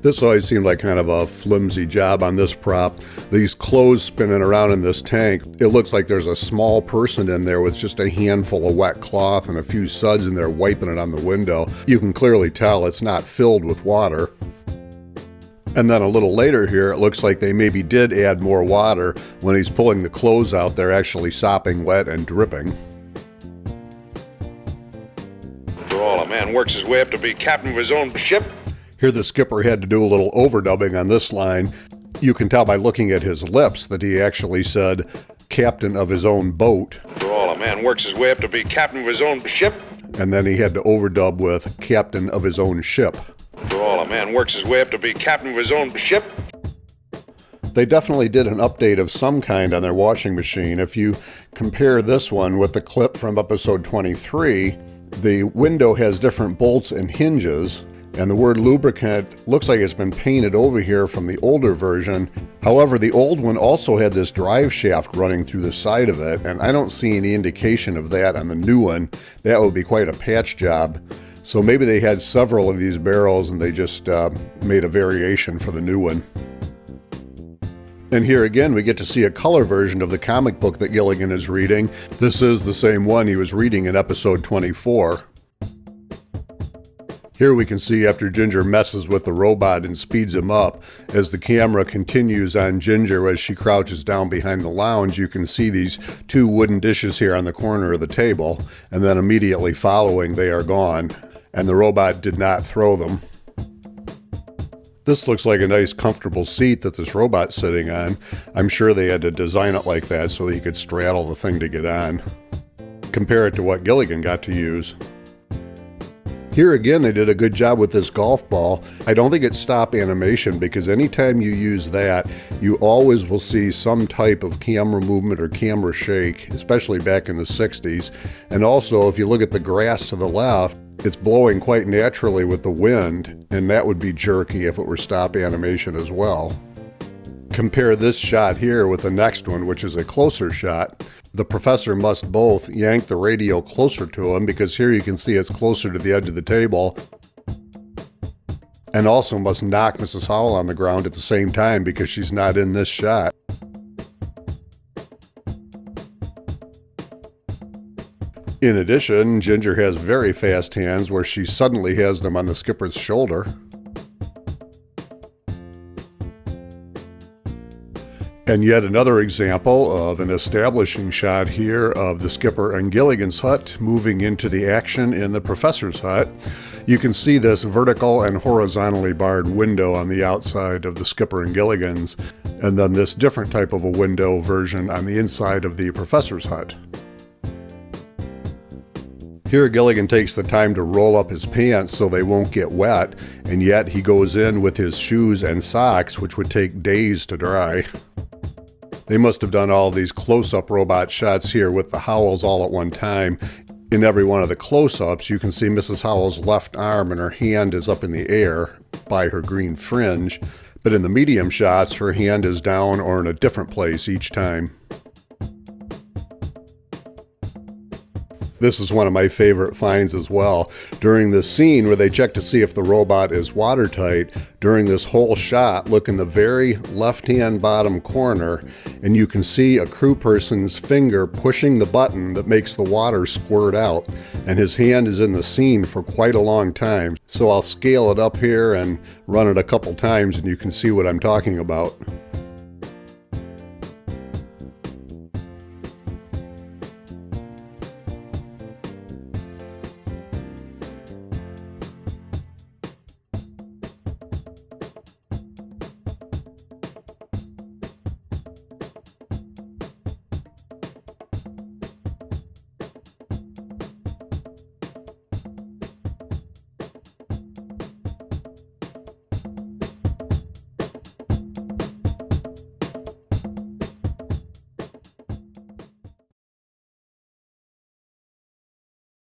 This always seemed like kind of a flimsy job on this prop. These clothes spinning around in this tank, it looks like there's a small person in there with just a handful of wet cloth and a few suds in there wiping it on the window. You can clearly tell it's not filled with water. And then a little later here, it looks like they maybe did add more water. When he's pulling the clothes out, they're actually sopping wet and dripping. After all, a man works his way up to be captain of his own ship. Here the skipper had to do a little overdubbing on this line. You can tell by looking at his lips that he actually said captain of his own boat. After all, a man works his way up to be captain of his own ship. And then he had to overdub with captain of his own ship. After all, a man works his way up to be captain of his own ship. They definitely did an update of some kind on their washing machine. If you compare this one with the clip from episode 23, the window has different bolts and hinges. And the word lubricant looks like it's been painted over here from the older version. However, the old one also had this drive shaft running through the side of it, and I don't see any indication of that on the new one. That would be quite a patch job. So maybe they had several of these barrels and they just made a variation for the new one. And here again, we get to see a color version of the comic book that Gilligan is reading. This is the same one he was reading in episode 24. Here we can see after Ginger messes with the robot and speeds him up, as the camera continues on Ginger as she crouches down behind the lounge, you can see these two wooden dishes here on the corner of the table, and then immediately following they are gone, and the robot did not throw them. This looks like a nice comfortable seat that this robot's sitting on. I'm sure they had to design it like that so that he could straddle the thing to get on. Compare it to what Gilligan got to use. Here again, they did a good job with this golf ball. I don't think it's stop animation because anytime you use that, you always will see some type of camera movement or camera shake, especially back in the 60s. And also, if you look at the grass to the left, it's blowing quite naturally with the wind, and that would be jerky if it were stop animation as well. Compare this shot here with the next one, which is a closer shot. The professor must both yank the radio closer to him because here you can see it's closer to the edge of the table, and also must knock Mrs. Howell on the ground at the same time because she's not in this shot. In addition, Ginger has very fast hands where she suddenly has them on the skipper's shoulder. And yet another example of an establishing shot here of the skipper and Gilligan's hut moving into the action in the professor's hut. You can see this vertical and horizontally barred window on the outside of the skipper and Gilligan's, and then this different type of a window version on the inside of the professor's hut. Here Gilligan takes the time to roll up his pants so they won't get wet, and yet he goes in with his shoes and socks, which would take days to dry. They must have done all these close-up robot shots here with the Howells all at one time. In every one of the close-ups, you can see Mrs. Howell's left arm and her hand is up in the air by her green fringe, but in the medium shots, her hand is down or in a different place each time. This is one of my favorite finds as well. During this scene where they check to see if the robot is watertight, during this whole shot, look in the very left-hand bottom corner, and you can see a crew person's finger pushing the button that makes the water squirt out, and his hand is in the scene for quite a long time. So I'll scale it up here and run it a couple times and you can see what I'm talking about.